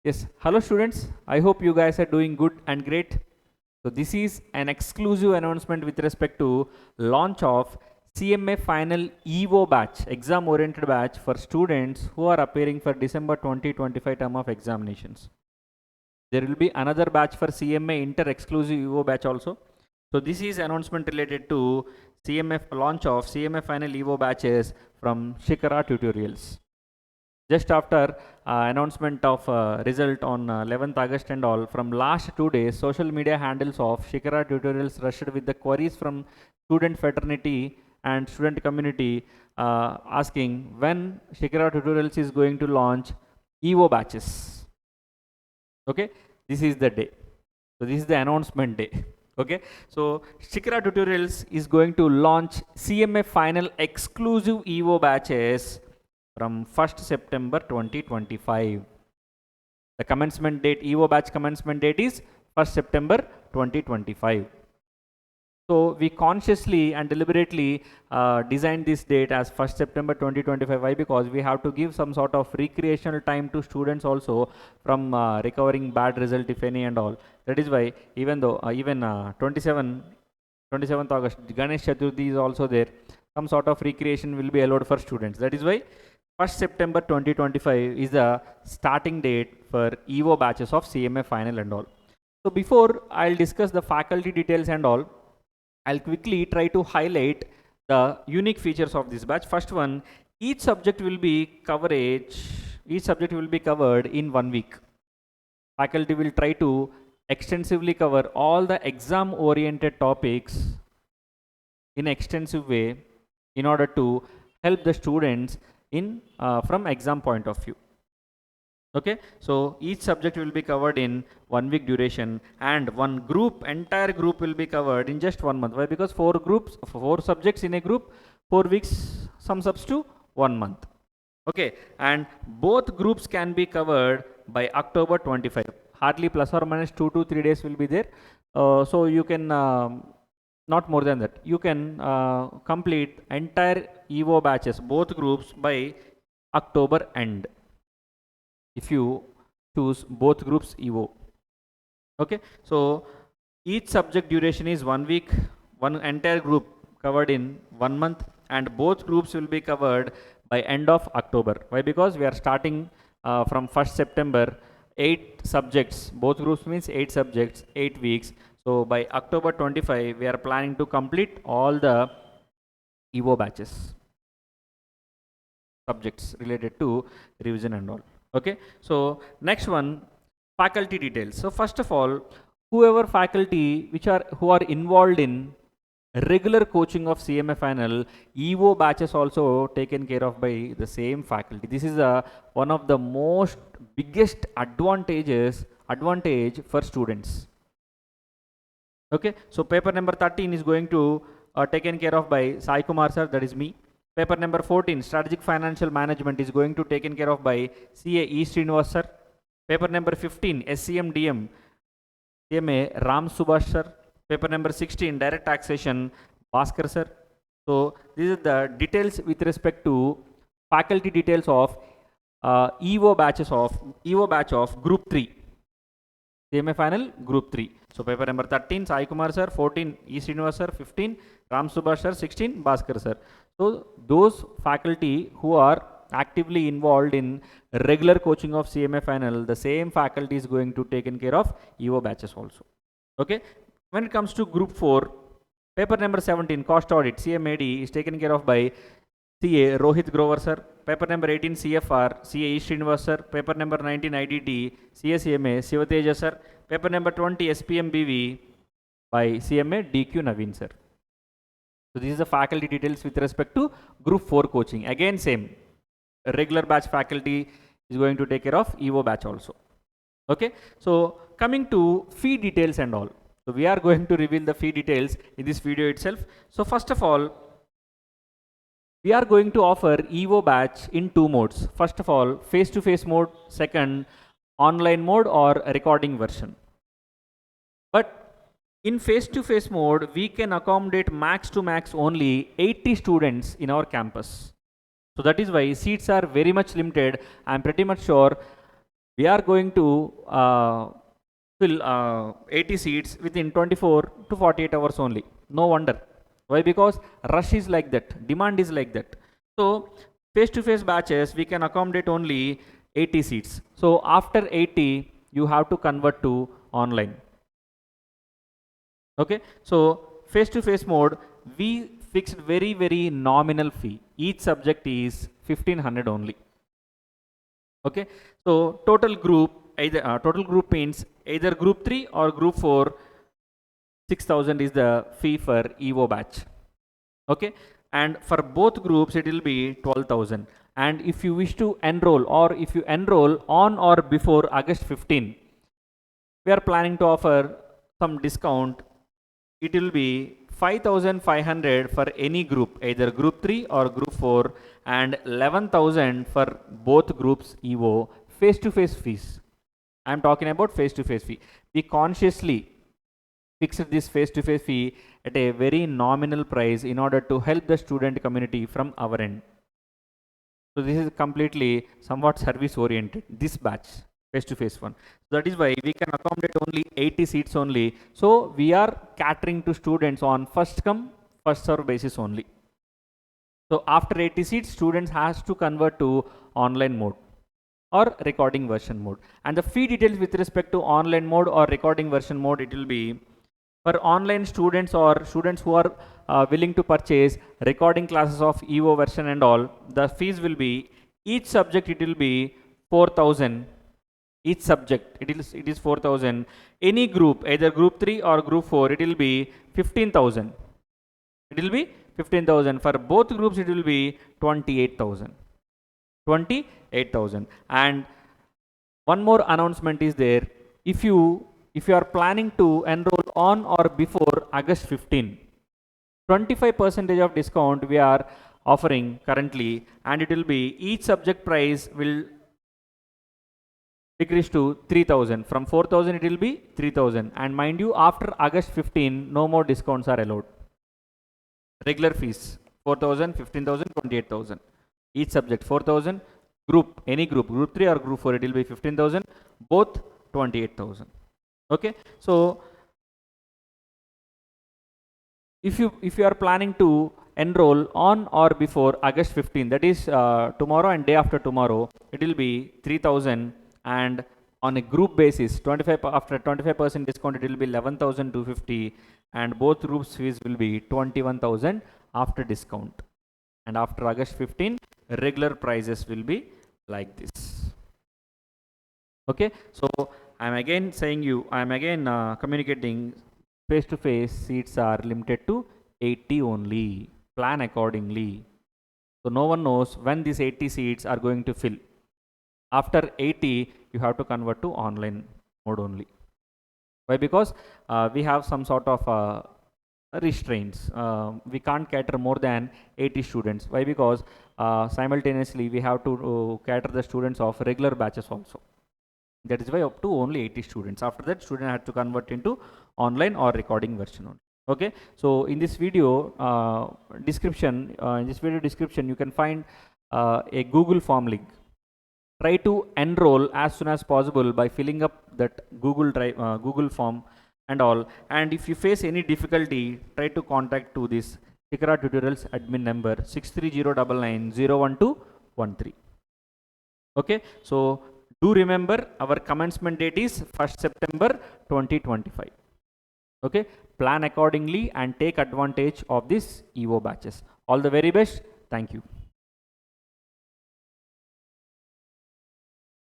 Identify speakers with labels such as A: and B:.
A: Yes, hello students. I hope you guys are doing good and great. So this is an exclusive announcement with respect to launch of CMA final EVO batch, exam oriented batch for students who are appearing for December 2025 term of examinations. There will be another batch for CMA inter exclusive EVO batch also. So this is announcement related to launch of CMA final EVO batches from Shikhara tutorials. Just after announcement of result on 11th August and all, from last 2 days, social media handles of Shikhara tutorials rushed with the queries from student fraternity and student community asking when Shikhara tutorials is going to launch EVO batches. Okay, this is the day. So this is the announcement day. Okay, so Shikhara tutorials is going to launch CMA final exclusive EVO batches from 1st September 2025. The commencement date, EVO batch commencement date is 1st September 2025. So we consciously and deliberately designed this date as 1st September 2025. Why? Because we have to give some sort of recreational time to students also from recovering bad result if any and all. That is why even though 27th August, Ganesh Chaturthi is also there, some sort of recreation will be allowed for students. That is why 1st September 2025 is the starting date for EVO batches of CMA final and all. So before I'll discuss the faculty details and all, I'll quickly try to highlight the unique features of this batch. First one, each subject will be covered in 1 week. Faculty will try to extensively cover all the exam oriented topics in extensive way in order to help the students in from exam point of view. Okay, so each subject will be covered in 1 week duration, and entire group will be covered in just 1 month. Why? Because 4 subjects in a group, 4 weeks sums up to 1 month. Okay, and both groups can be covered by October 25. Hardly plus or minus 2 to 3 days will be there. So you can not more than that. You can complete entire EVO batches, both groups, by October end, if you choose both groups EVO. Okay, so each subject duration is 1 week, one entire group covered in 1 month, and both groups will be covered by end of October. Why? Because we are starting from 1st September, 8 subjects, both groups means 8 subjects, 8 weeks. So by October 25, we are planning to complete all the EVO batches, subjects related to revision and all. Okay, so next one, faculty details. So first of all, whoever faculty who are involved in regular coaching of CMA final, EVO batches also taken care of by the same faculty. This is one of the most biggest advantage for students. Okay, so paper number 13 is going to taken care of by Sai Kumar sir, that is me. Paper number 14, strategic financial management, is going to taken care of by CA E Srinivas sir. Paper number 15, SCM DM, CMA Ram Subhash sir. Paper number 16, direct taxation, Bhaskar sir. So these are the details with respect to faculty details of EVO batch of group 3. CMA final group 3. So paper number 13, Sai Kumar sir, 14, E Srinivas sir, 15, Ram Subhash sir, 16, Bhaskar sir. So those faculty who are actively involved in regular coaching of CMA final, the same faculty is going to taken care of EVO batches also. Okay, when it comes to group 4, paper number 17, cost audit, CMAD, is taken care of by CA Rohit Grover sir. Paper number 18, CFR, CA E Srinivas sir. Paper number 19, IDT, CSCMA Sivateja sir. Paper number 20, SPMBV, by CMA DQ Naveen sir. So this is the faculty details with respect to group 4 coaching. Again same, regular batch faculty is going to take care of EVO batch also. Okay, so coming to fee details and all. So we are going to reveal the fee details in this video itself. So first of all, we are going to offer EVO batch in 2 modes. First of all, face-to-face mode. Second, online mode or recording version. But in face-to-face mode, we can accommodate max to max only 80 students in our campus. So that is why seats are very much limited. I am pretty much sure We are going to fill 80 seats within 24 to 48 hours only. No wonder. Why? Because rush is like that, demand is like that. So face-to-face batches, we can accommodate only 80 seats. So after 80, you have to convert to online. Okay, so face-to-face mode, we fixed very nominal fee. Each subject is 1500 only. Okay, so total group, either total group means either group 3 or group 4, 6000 is the fee for EVO batch. Okay, and for both groups it will be 12,000. And if you wish to enroll, or if you enroll on or before August 15, we are planning to offer some discount. It will be 5,500 for any group, either group 3 or group 4, and 11,000 for both groups EVO face-to-face fees. I am talking about face-to-face fee. We consciously fixed this face-to-face fee at a very nominal price in order to help the student community from our end. So this is completely somewhat service oriented, this batch, face-to-face one. So that is why we can accommodate only 80 seats only. So we are catering to students on first come, first serve basis only. So after 80 seats, students has to convert to online mode or recording version mode. And the fee details with respect to online mode or recording version mode, it will be for online students or students who are willing to purchase recording classes of EVO version and all, the fees will be, each subject it will be 4,000. Each subject it is 4,000. Any group, either group 3 or group 4, it will be 15,000. It will be 15,000. For both groups it will be 28,000. 28,000. And one more announcement is there. If you are planning to enroll on or before August 15, 25% of discount we are offering currently, and it will be, each subject price will decrease to 3,000. From 4,000 it will be 3,000. And mind you, after August 15, no more discounts are allowed. Regular fees 4,000, 15,000, 28,000. Each subject 4,000. Group, any group, group 3 or group 4, it will be 15,000. Both 28,000. Okay, so if you are planning to enroll on or before August 15, that is tomorrow and day after tomorrow, it will be 3,000. And on a group basis, 25 after 25% discount, it will be 11,250, and both groups fees will be 21,000 after discount. And after August 15, regular prices will be like this. Okay, so I am again communicating, face-to-face seats are limited to 80 only. Plan accordingly. So no one knows when these 80 seats are going to fill. After 80, you have to convert to online mode only. Why? Because we have some sort of restraints. We can't cater more than 80 students. Why? Because simultaneously we have to cater the students of regular batches also. That is why up to only 80 students. After that, student had to convert into online or recording version only. Okay, so in this video description, you can find a Google form link. Try to enroll as soon as possible by filling up that Google form and all. And if you face any difficulty, try to contact to this Shikhara Tutorials admin number 63099011213. Okay, so do remember our commencement date is 1st September 2025. Okay, plan accordingly and take advantage of this EVO batches. All the very best. Thank you.